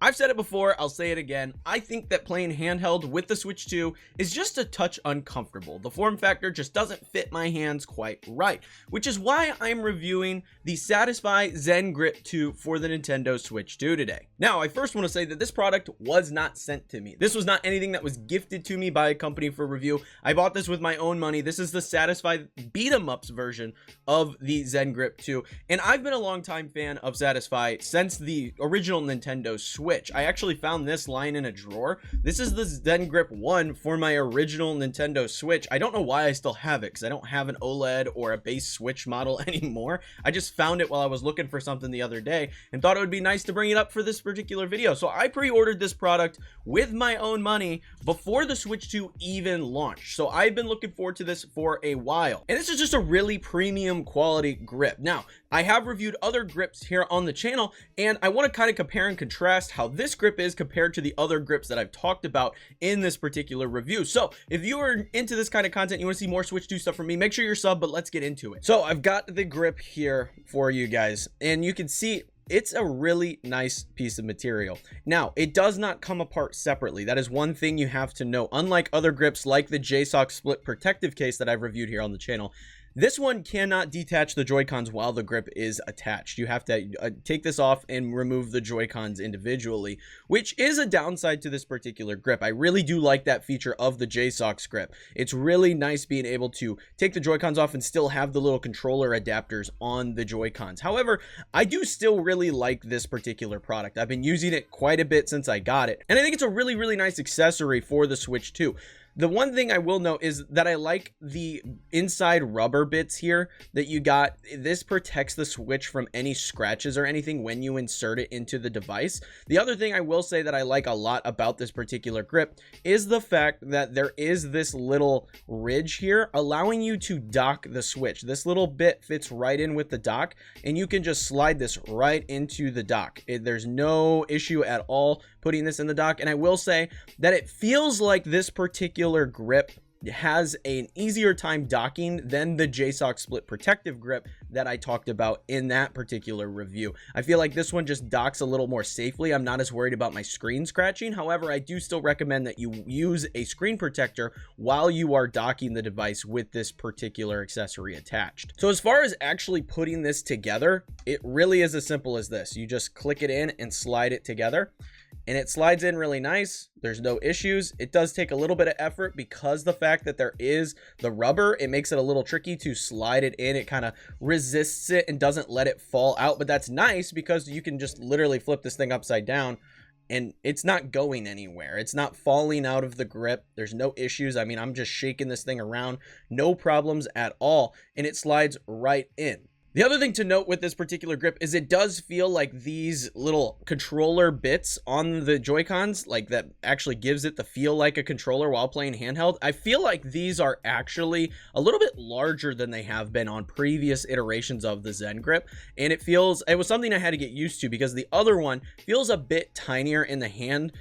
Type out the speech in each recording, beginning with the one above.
I've said it before, I'll say it again. I think that playing handheld with the Switch 2 is just a touch uncomfortable. The form factor just doesn't fit my hands quite right, which is why I'm reviewing the Satisfye ZenGrip 2 for the Nintendo Switch 2 today. Now, I first want to say that this product was not sent to me. This was not anything that was gifted to me by a company for review. I bought this with my own money. This is the Satisfye beat-em-ups version of the ZenGrip 2, and I've been a longtime fan of Satisfye since the original Nintendo Switch. I actually found this lying in a drawer. This is the ZenGrip 1 for my original Nintendo Switch. I don't know why I still have it, because I don't have an OLED or a base Switch model anymore. I just found it while I was looking for something the other day and thought it would be nice to bring it up for this particular video. So I pre-ordered this product with my own money before the Switch 2 even launched. So I've been looking forward to this for a while. And this is just a really premium quality grip. Now, I have reviewed other grips here on the channel, and I want to kind of compare and contrast how this grip is compared to the other grips that I've talked about in this particular review. So if you are into this kind of content, you want to see more Switch 2 stuff from me, make sure you're sub, but let's get into it. So I've got the grip here for you guys, and you can see it's a really nice piece of material. Now, it does not come apart separately. That is one thing you have to know. Unlike other grips like the JSOC split protective case that I've reviewed here on the channel, this one cannot detach the Joy-Cons while the grip is attached. You have to take this off and remove the Joy-Cons individually, which is a downside to this particular grip. I really do like that feature of the JSOC grip. It's really nice being able to take the Joy-Cons off and still have the little controller adapters on the Joy-Cons. However, I do still really like this particular product. I've been using it quite a bit since I got it, and I think it's a really, really nice accessory for the Switch 2. The one thing I will note is that I like the inside rubber bits here that you got. This protects the Switch from any scratches or anything when you insert it into the device. The other thing I will say that I like a lot about this particular grip is the fact that there is this little ridge here allowing you to dock the Switch. This little bit fits right in with the dock, and you can just slide this right into the dock. There's no issue at all putting this in the dock, and I will say that it feels like this particular grip has an easier time docking than the JSOC split protective grip that I talked about in that particular review. I feel like this one just docks a little more safely. I'm not as worried about my screen scratching. However, I do still recommend that you use a screen protector while you are docking the device with this particular accessory attached. So as far as actually putting this together, it really is as simple as this. You just click it in and slide it together, and it slides in really nice. There's no issues. It does take a little bit of effort because the fact that there is the rubber, it makes it a little tricky to slide it in. It kind of resists it and doesn't let it fall out, but that's nice because you can just literally flip this thing upside down and it's not going anywhere. It's not falling out of the grip. There's no issues. I mean, I'm just shaking this thing around, no problems at all, and it slides right in. The other thing to note with this particular grip is it does feel like these little controller bits on the Joy-Cons, like that actually gives it the feel like a controller while playing handheld. I feel like these are actually a little bit larger than they have been on previous iterations of the ZenGrip, and it was something I had to get used to because the other one feels a bit tinier in the hand.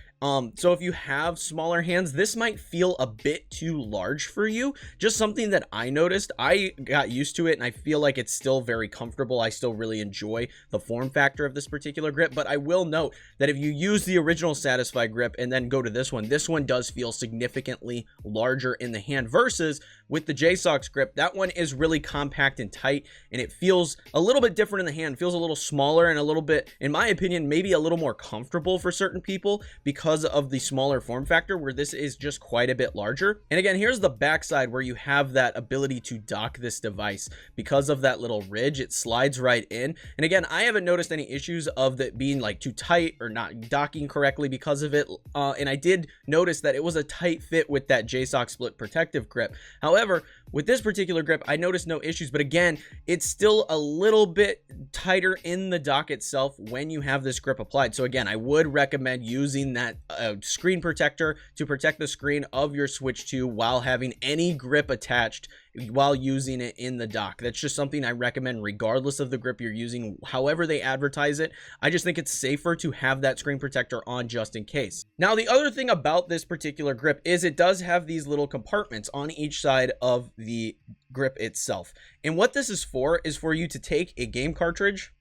So if you have smaller hands, this might feel a bit too large for you. Just something that I noticed. I got used to it and I feel like it's still very comfortable. I still really enjoy the form factor of this particular grip, but I will note that if you use the original Satisfye grip and then go to this one does feel significantly larger in the hand versus with the JSOC grip. That one is really compact and tight, and it feels a little bit different in the hand. It feels a little smaller and a little bit, in my opinion, maybe a little more comfortable for certain people because of the smaller form factor, where this is just quite a bit larger. And again, here's the backside where you have that ability to dock this device. Because of that little ridge, it slides right in. And again, I haven't noticed any issues of it being like too tight or not docking correctly because of it. And I did notice that it was a tight fit with that JSOC split protective grip. However, with this particular grip, I noticed no issues, but again, it's still a little bit tighter in the dock itself when you have this grip applied. So again, I would recommend using that screen protector to protect the screen of your Switch 2 while having any grip attached while using it in the dock. That's just something I recommend regardless of the grip you're using, however they advertise it. I just think it's safer to have that screen protector on just in case. Now, the other thing about this particular grip is it does have these little compartments on each side of the grip itself. And what this is for you to take a game cartridge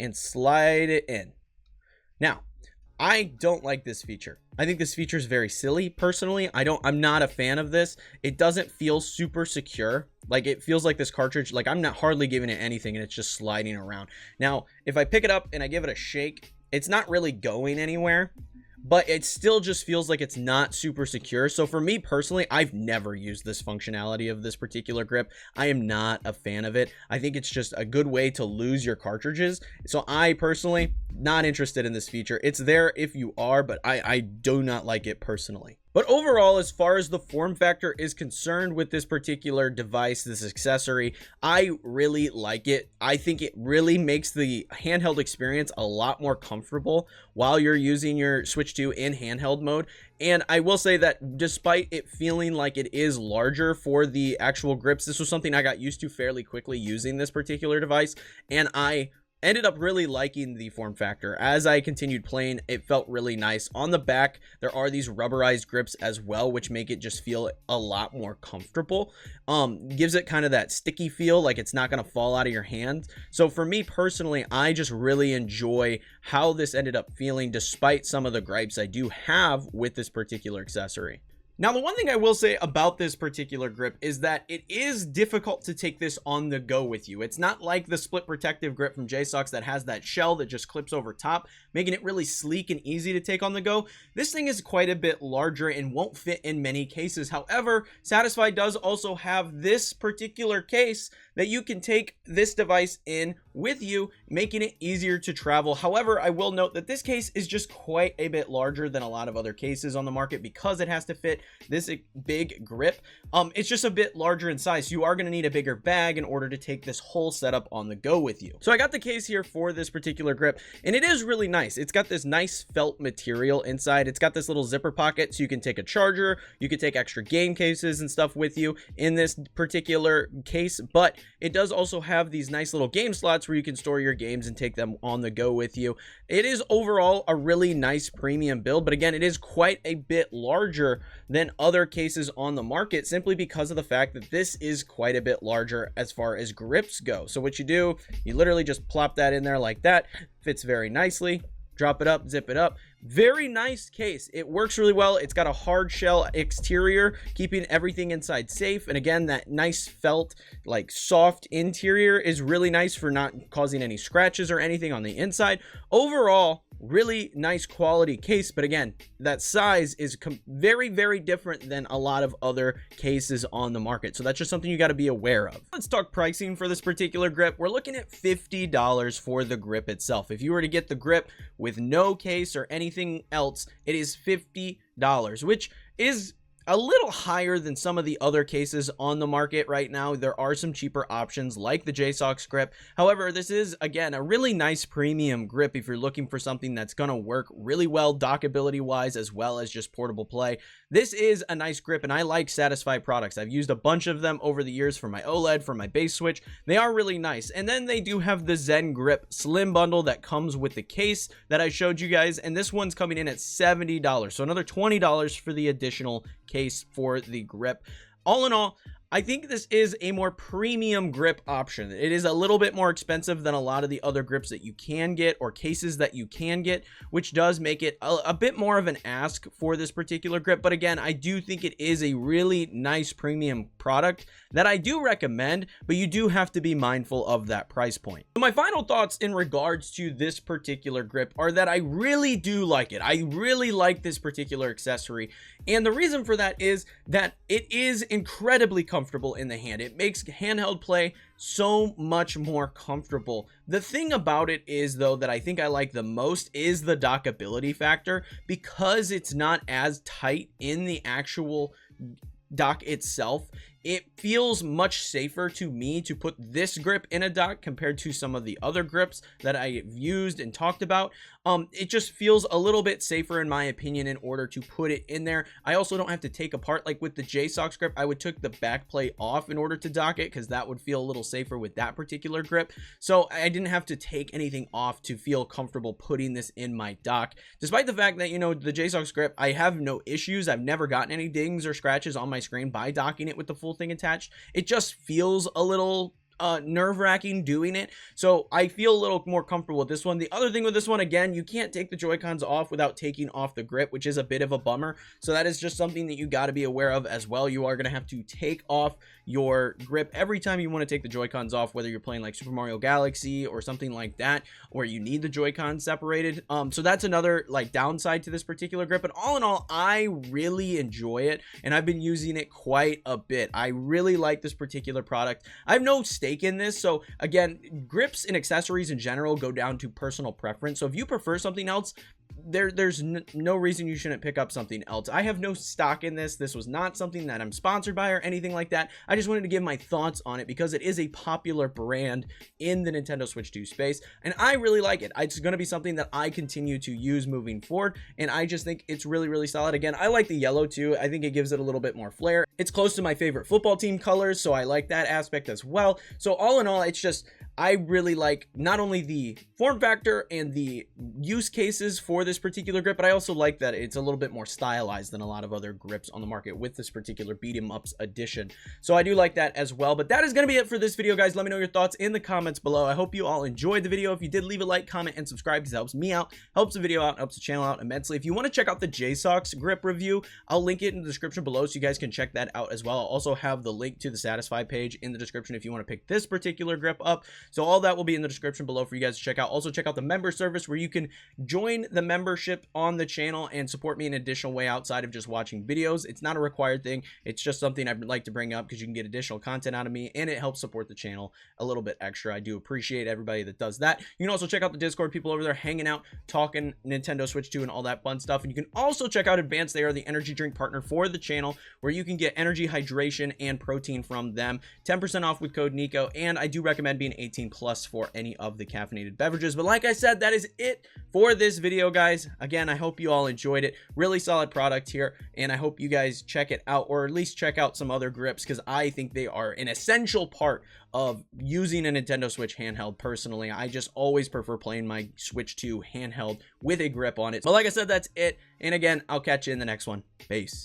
and slide it in. Now, I don't like this feature. I think this feature is very silly. Personally, I'm not a fan of this. It doesn't feel super secure. Like, it feels like this cartridge, like I'm not hardly giving it anything and it's just sliding around. Now, if I pick it up and I give it a shake, it's not really going anywhere, but it still just feels like it's not super secure. So for me personally, I've never used this functionality of this particular grip. I am not a fan of it. I think it's just a good way to lose your cartridges. So I personally, not interested in this feature. It's there if you are, but I do not like it personally. But overall, as far as the form factor is concerned with this particular device, this accessory, I really like it. I think it really makes the handheld experience a lot more comfortable while you're using your Switch 2 in handheld mode. And I will say that despite it feeling like it is larger for the actual grips, this was something I got used to fairly quickly using this particular device, and I ended up really liking the form factor. As I continued playing, it felt really nice. On the back, there are these rubberized grips as well, which make it just feel a lot more comfortable. Gives it kind of that sticky feel, like it's not going to fall out of your hand. So for me personally, I just really enjoy how this ended up feeling, despite some of the gripes I do have with this particular accessory. Now, the one thing I will say about this particular grip is that it is difficult to take this on the go with you. It's not like the split protective grip from JSOX that has that shell that just clips over top, making it really sleek and easy to take on the go. This thing is quite a bit larger and won't fit in many cases. However, Satisfye does also have this particular case that you can take this device in with you, making it easier to travel. However, I will note that this case is just quite a bit larger than a lot of other cases on the market because it has to fit this big grip. It's just a bit larger in size, so you are going to need a bigger bag in order to take this whole setup on the go with you. So I got the case here for this particular grip, and it is really nice. It's got this nice felt material inside. It's got this little zipper pocket, so you can take a charger, you can take extra game cases and stuff with you in this particular case, but it does also have these nice little game slots where you can store your games and take them on the go with you. It is overall a really nice premium build, but again, it is quite a bit larger than other cases on the market, simply because of the fact that this is quite a bit larger as far as grips go. So what you do, you literally just plop that in there like that. Fits very nicely. Drop it up, zip it up. Very nice case. It works really well. It's got a hard shell exterior, keeping everything inside safe. And again, that nice felt, like soft interior is really nice for not causing any scratches or anything on the inside. Overall, really nice quality case, but again, that size is very, very different than a lot of other cases on the market. So that's just something you got to be aware of. Let's talk pricing for this particular grip. We're looking at $50 for the grip itself. If you were to get the grip with no case or anything else, it is $50, which is a little higher than some of the other cases on the market right now. There are some cheaper options like the JSOX grip. However, this is, again, a really nice premium grip if you're looking for something that's going to work really well dockability wise, as well as just portable play. This is a nice grip, and I like Satisfye products. I've used a bunch of them over the years for my OLED, for my base Switch. They are really nice. And then they do have the ZenGrip Slim bundle that comes with the case that I showed you guys, and this one's coming in at $70. So another $20 for the additional case for the grip. All in all, I think this is a more premium grip option. It is a little bit more expensive than a lot of the other grips that you can get or cases that you can get, which does make it a bit more of an ask for this particular grip. But again, I do think it is a really nice premium product that I do recommend, but you do have to be mindful of that price point. So my final thoughts in regards to this particular grip are that I really do like it. I really like this particular accessory, and the reason for that is that it is incredibly comfortable in the hand. It makes handheld play so much more comfortable. The thing about it is, though, that I think I like the most is the dockability factor, because it's not as tight in the actual dock itself. It feels much safer to me to put this grip in a dock compared to some of the other grips that I've used and talked about. It just feels a little bit safer in my opinion in order to put it in there. I also don't have to take apart, like with the JSOX grip, I would take the back plate off in order to dock it, because that would feel a little safer with that particular grip. So I didn't have to take anything off to feel comfortable putting this in my dock. Despite the fact that, you know, the JSOX grip, I have no issues. I've never gotten any dings or scratches on my screen by docking it with the full thing attached. It just feels a little nerve-wracking doing it, so I feel a little more comfortable with this one. The other thing with this one, again, you can't take the Joy-Cons off without taking off the grip, which is a bit of a bummer. So that is just something that you got to be aware of as well. You are going to have to take off your grip every time you want to take the Joy-Cons off, whether you're playing like Super Mario Galaxy or something like that, where you need the Joy-Cons separated. So that's another like downside to this particular grip. But all in all, I really enjoy it, and I've been using it quite a bit. I really like this particular product. I have no stake in this, so again, grips and accessories in general go down to personal preference. So if you prefer something else, there's no reason you shouldn't pick up something else. I have no stock in this. This was not something that I'm sponsored by or anything like that. I just wanted to give my thoughts on it because it is a popular brand in the Nintendo Switch 2 space, and I really like it. It's going to be something that I continue to use moving forward, and I just think it's really, really solid. Again, I like the yellow too. I think it gives it a little bit more flair. It's close to my favorite football team colors, so I like that aspect as well. So all in all, it's just, I really like not only the form factor and the use cases for this particular grip, but I also like that it's a little bit more stylized than a lot of other grips on the market with this particular beat 'em ups edition. So I do like that as well. But that is going to be it for this video, guys. Let me know your thoughts in the comments below. I hope you all enjoyed the video. If you did, leave a like, comment, and subscribe because it helps me out, helps the video out, helps the channel out immensely. If you want to check out the JSOX grip review, I'll link it in the description below so you guys can check that out as well. I'll also have the link to the Satisfye page in the description if you want to pick this particular grip up. So all that will be in the description below for you guys to check out. Also check out the member service where you can join the membership on the channel and support me in an additional way outside of just watching videos. It's not a required thing. It's just something I'd like to bring up because you can get additional content out of me and it helps support the channel a little bit extra. I do appreciate everybody that does that. You can also check out the Discord, people over there hanging out, talking Nintendo Switch 2 and all that fun stuff. And you can also check out Advanced. They are the energy drink partner for the channel where you can get energy, hydration, and protein from them. 10% off with code Kneeckoh, and I do recommend being 18 plus for any of the caffeinated beverages. But like I said, that is it for this video, guys. Again, I hope you all enjoyed it. Really solid product here, and I hope you guys check it out, or at least check out some other grips, because I think they are an essential part of using a Nintendo Switch handheld. Personally, I just always prefer playing my Switch 2 handheld with a grip on it. But like I said, that's it, and again, I'll catch you in the next one. Peace.